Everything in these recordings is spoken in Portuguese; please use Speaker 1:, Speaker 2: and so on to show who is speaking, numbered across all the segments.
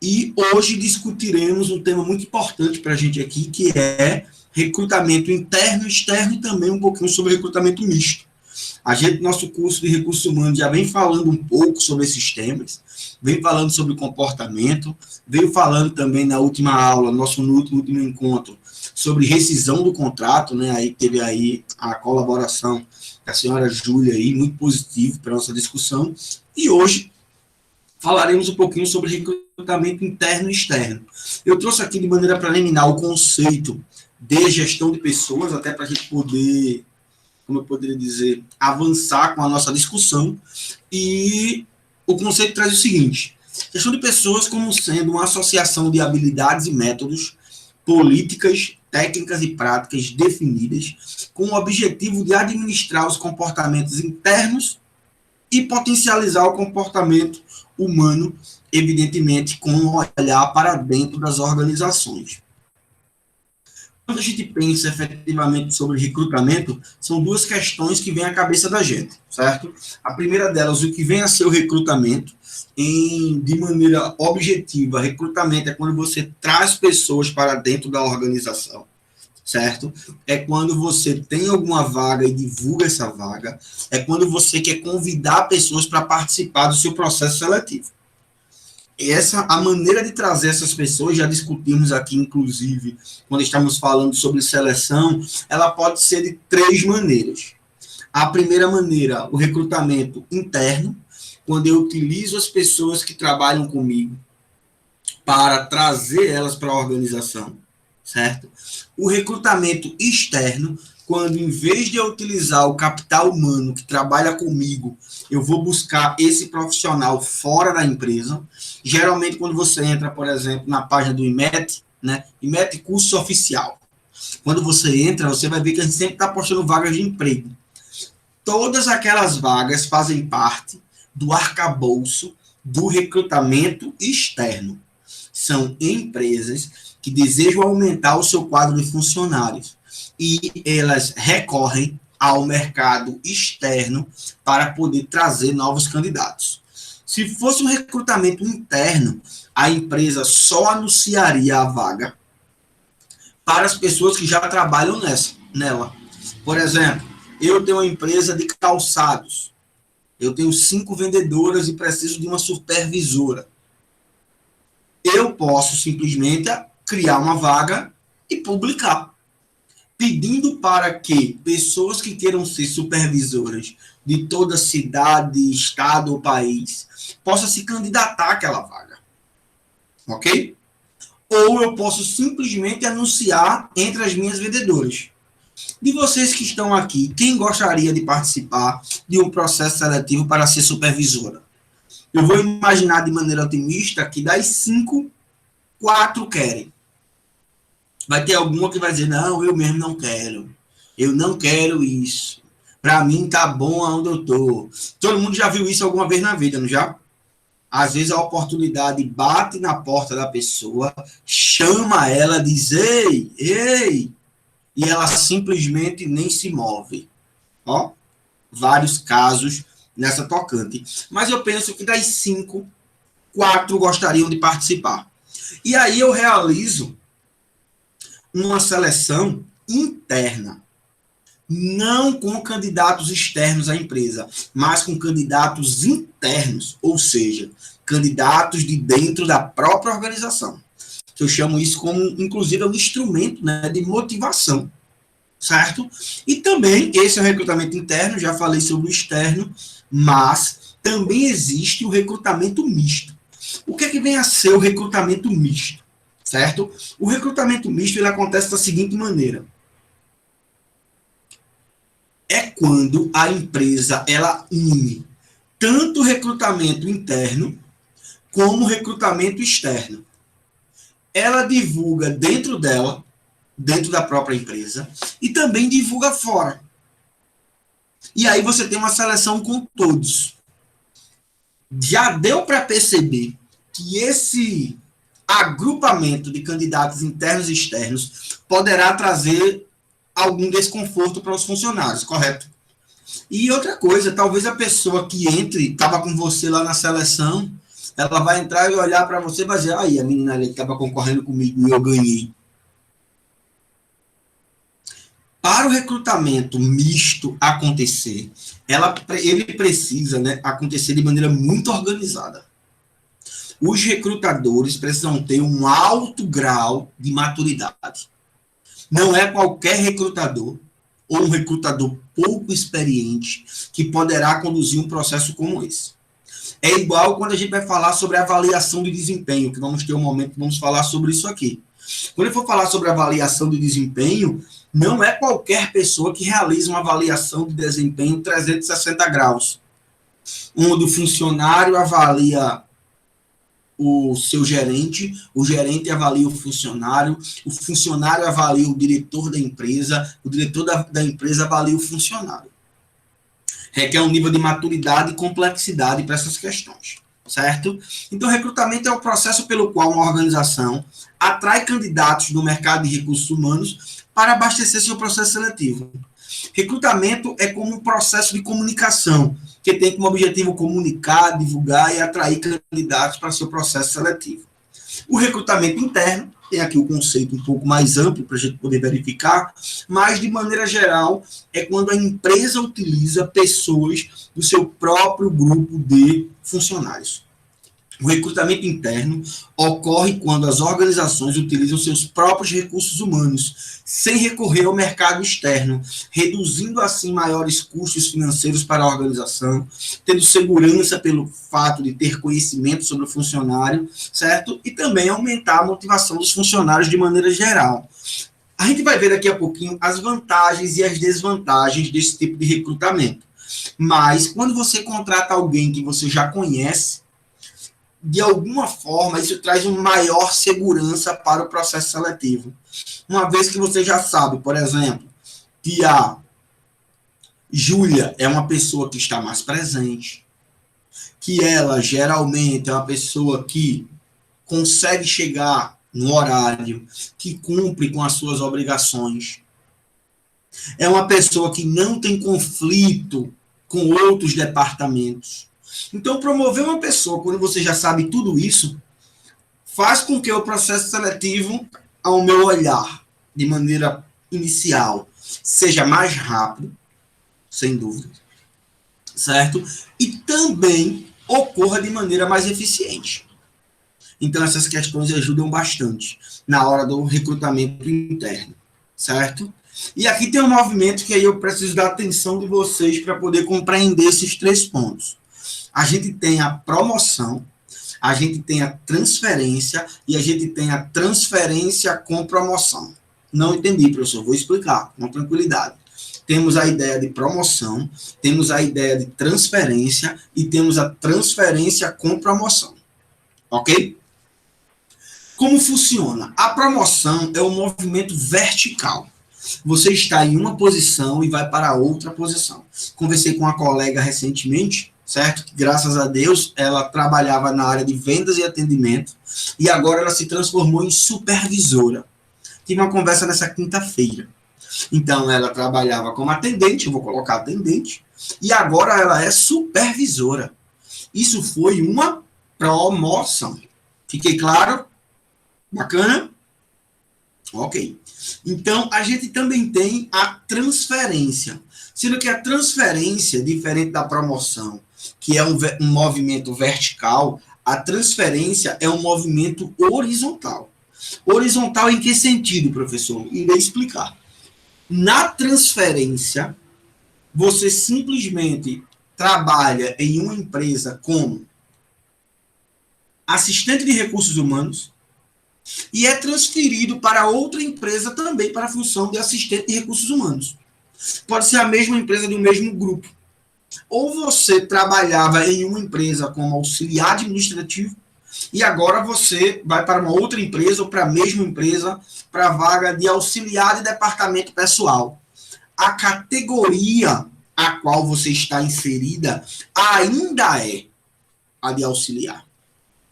Speaker 1: E hoje discutiremos um tema muito importante para a gente aqui, que é recrutamento interno e externo, e também um pouquinho sobre recrutamento misto. A gente, nosso curso de recursos humanos, já vem falando um pouco sobre esses temas, vem falando sobre comportamento, veio falando também na última aula, nosso último encontro, sobre rescisão do contrato, né? Aí teve aí a colaboração da senhora Júlia aí, muito positivo para a nossa discussão. E hoje falaremos um pouquinho sobre recrutamento interno e externo. Eu trouxe aqui de maneira preliminar o conceito de gestão de pessoas, até para a gente poder, como eu poderia dizer, avançar com a nossa discussão. E o conceito traz o seguinte: gestão de pessoas como sendo uma associação de habilidades e métodos, políticas, técnicas e práticas definidas com o objetivo de administrar os comportamentos internos e potencializar o comportamento humano, evidentemente, com um olhar para dentro das organizações. Quando a gente pensa efetivamente sobre recrutamento, são duas questões que vêm à cabeça da gente, certo? A primeira delas, o que vem a ser o recrutamento, de maneira objetiva. Recrutamento é quando você traz pessoas para dentro da organização, certo? É quando você tem alguma vaga e divulga essa vaga, é quando você quer convidar pessoas para participar do seu processo seletivo. A maneira de trazer essas pessoas, já discutimos aqui, inclusive, quando estamos falando sobre seleção, ela pode ser de três maneiras. A primeira maneira, o recrutamento interno, quando eu utilizo as pessoas que trabalham comigo para trazer elas para a organização, certo? O recrutamento externo, quando em vez de eu utilizar o capital humano que trabalha comigo, eu vou buscar esse profissional fora da empresa. Geralmente, quando você entra, por exemplo, na página do IMET, né? IMET Curso Oficial. Quando você entra, você vai ver que a gente sempre está postando vagas de emprego. Todas aquelas vagas fazem parte do arcabouço do recrutamento externo. São empresas que desejam aumentar o seu quadro de funcionários e elas recorrem ao mercado externo para poder trazer novos candidatos. Se fosse um recrutamento interno, a empresa só anunciaria a vaga para as pessoas que já trabalham nela. Por exemplo, eu tenho uma empresa de calçados, eu tenho 5 vendedoras e preciso de uma supervisora. Eu posso simplesmente criar uma vaga e publicar, pedindo para que pessoas que queiram ser supervisoras de toda cidade, estado ou país possam se candidatar àquela vaga. Ok? Ou eu posso simplesmente anunciar entre as minhas vendedoras. De vocês que estão aqui, quem gostaria de participar de um processo seletivo para ser supervisora? Eu vou imaginar de maneira otimista que das 5, 4 querem. Vai ter alguma que vai dizer, não, eu mesmo não quero. Eu não quero isso. Para mim tá bom aonde eu tô. Todo mundo já viu isso alguma vez na vida, não já? Às vezes a oportunidade bate na porta da pessoa, chama ela, diz, ei, ei, e ela simplesmente nem se move. Ó, vários casos nessa tocante. Mas eu penso que das 5, 4 gostariam de participar. E aí eu realizo uma seleção interna, não com candidatos externos à empresa, mas com candidatos internos, ou seja, candidatos de dentro da própria organização. Eu chamo isso como, inclusive, um instrumento, né, de motivação, certo? E também, esse é o recrutamento interno, já falei sobre o externo, mas também existe o recrutamento misto. O que é que vem a ser o recrutamento misto? Certo? O recrutamento misto ele acontece da seguinte maneira. É quando a empresa ela une tanto o recrutamento interno como o recrutamento externo. Ela divulga dentro dela, dentro da própria empresa, e também divulga fora. E aí você tem uma seleção com todos. Já deu para perceber que esse agrupamento de candidatos internos e externos poderá trazer algum desconforto para os funcionários, correto? E outra coisa, talvez a pessoa que entre, estava com você lá na seleção, ela vai entrar e olhar para você e vai dizer, aí, a menina ali que estava concorrendo comigo e eu ganhei. Para o recrutamento misto acontecer, ele precisa, né, acontecer de maneira muito organizada. Os recrutadores precisam ter um alto grau de maturidade. Não é qualquer recrutador ou um recrutador pouco experiente que poderá conduzir um processo como esse. É igual quando a gente vai falar sobre avaliação de desempenho, que vamos ter um momento que vamos falar sobre isso aqui. Quando eu for falar sobre avaliação de desempenho, não é qualquer pessoa que realiza uma avaliação de desempenho 360 graus, onde o funcionário avalia o seu gerente, o gerente avalia o funcionário avalia o diretor da empresa, o diretor da empresa avalia o funcionário. Requer um nível de maturidade e complexidade para essas questões, certo? Então, recrutamento é o processo pelo qual uma organização atrai candidatos do mercado de recursos humanos para abastecer seu processo seletivo. Recrutamento é como um processo de comunicação, que tem como objetivo comunicar, divulgar e atrair candidatos para seu processo seletivo. O recrutamento interno, tem aqui o conceito um pouco mais amplo para a gente poder verificar, mas de maneira geral é quando a empresa utiliza pessoas do seu próprio grupo de funcionários. O recrutamento interno ocorre quando as organizações utilizam seus próprios recursos humanos, sem recorrer ao mercado externo, reduzindo assim maiores custos financeiros para a organização, tendo segurança pelo fato de ter conhecimento sobre o funcionário, certo? E também aumentar a motivação dos funcionários de maneira geral. A gente vai ver daqui a pouquinho as vantagens e as desvantagens desse tipo de recrutamento. Mas quando você contrata alguém que você já conhece, de alguma forma, isso traz uma maior segurança para o processo seletivo. Uma vez que você já sabe, por exemplo, que a Júlia é uma pessoa que está mais presente, que ela geralmente é uma pessoa que consegue chegar no horário, que cumpre com as suas obrigações, é uma pessoa que não tem conflito com outros departamentos. Então, promover uma pessoa, quando você já sabe tudo isso, faz com que o processo seletivo, ao meu olhar, de maneira inicial, seja mais rápido, sem dúvida, certo? E também ocorra de maneira mais eficiente. Então, essas questões ajudam bastante na hora do recrutamento interno, certo? E aqui tem um movimento que aí eu preciso da atenção de vocês para poder compreender esses 3 pontos. A gente tem a promoção, a gente tem a transferência e a gente tem a transferência com promoção. Não entendi, professor, vou explicar com tranquilidade. Temos a ideia de promoção, temos a ideia de transferência e temos a transferência com promoção. Ok? Como funciona? A promoção é um movimento vertical. Você está em uma posição e vai para outra posição. Conversei com uma colega recentemente, certo? Que, graças a Deus, ela trabalhava na área de vendas e atendimento e agora ela se transformou em supervisora. Tive uma conversa nessa quinta-feira. Então, ela trabalhava como atendente, eu vou colocar atendente, e agora ela é supervisora. Isso foi uma promoção. Fiquei claro? Bacana? Ok. Então, a gente também tem a transferência. Sendo que a transferência, diferente da promoção, que é um movimento vertical, a transferência é um movimento horizontal. Horizontal em que sentido, professor? Irei explicar. Na transferência, você simplesmente trabalha em uma empresa como assistente de recursos humanos e é transferido para outra empresa também para a função de assistente de recursos humanos. Pode ser a mesma empresa do mesmo grupo. Ou você trabalhava em uma empresa como auxiliar administrativo e agora você vai para uma outra empresa ou para a mesma empresa para a vaga de auxiliar de departamento pessoal. A categoria a qual você está inserida ainda é a de auxiliar.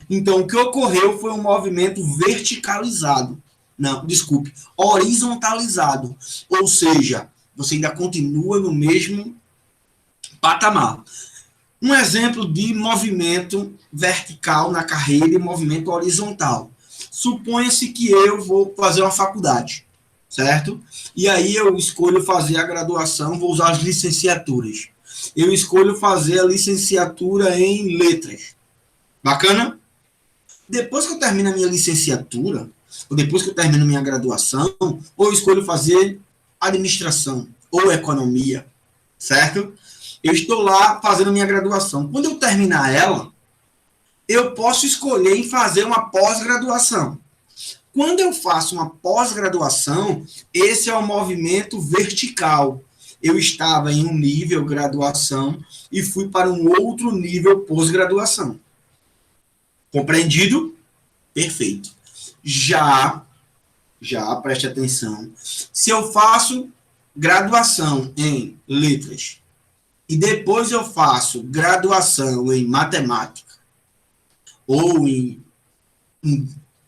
Speaker 1: Então, o que ocorreu foi um movimento verticalizado. Não, desculpe, horizontalizado. Ou seja, você ainda continua no mesmo patamar. Um exemplo de movimento vertical na carreira e movimento horizontal. Suponha-se que eu vou fazer uma faculdade, certo? E aí eu escolho fazer a graduação, vou usar as licenciaturas. Eu escolho fazer a licenciatura em letras. Bacana? Depois que eu termino a minha licenciatura, ou depois que eu termino a minha graduação, ou eu escolho fazer administração ou economia, certo? Eu estou lá fazendo a minha graduação. Quando eu terminar ela, eu posso escolher em fazer uma pós-graduação. Quando eu faço uma pós-graduação, esse é o movimento vertical. Eu estava em um nível graduação e fui para um outro nível pós-graduação. Compreendido? Perfeito. Já, preste atenção. Se eu faço graduação em letras e depois eu faço graduação em matemática ou em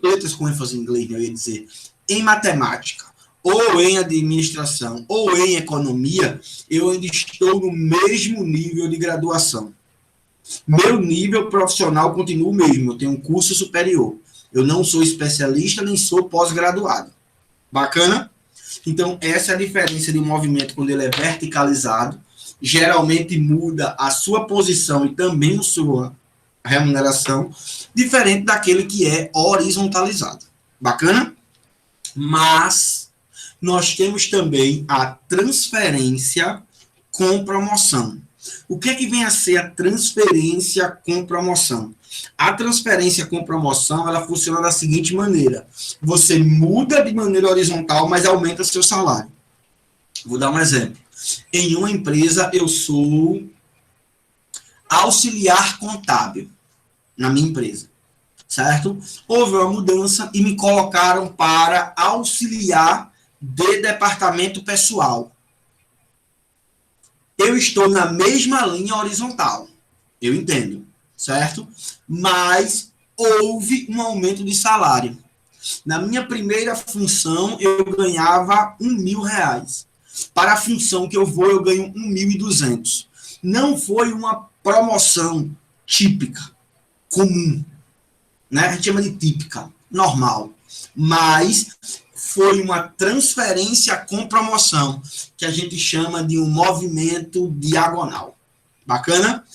Speaker 1: letras com ênfase em inglês, eu ia dizer, em matemática, ou em administração, ou em economia, eu ainda estou no mesmo nível de graduação. Meu nível profissional continua o mesmo, eu tenho um curso superior. Eu não sou especialista, nem sou pós-graduado. Bacana? Então, essa é a diferença de um movimento quando ele é verticalizado. Geralmente muda a sua posição e também a sua remuneração, diferente daquele que é horizontalizado. Bacana? Mas nós temos também a transferência com promoção. O que é que vem a ser a transferência com promoção? A transferência com promoção, ela funciona da seguinte maneira. Você muda de maneira horizontal, mas aumenta seu salário. Vou dar um exemplo. Em uma empresa, eu sou auxiliar contábil na minha empresa, certo? Houve uma mudança e me colocaram para auxiliar de departamento pessoal. Eu estou na mesma linha horizontal, eu entendo, certo? Mas houve um aumento de salário. Na minha primeira função, eu ganhava R$1.000. Para a função que eu vou, eu ganho 1.200. Não foi uma promoção típica, comum, né? A gente chama de típica, normal. Mas foi uma transferência com promoção, que a gente chama de um movimento diagonal. Bacana?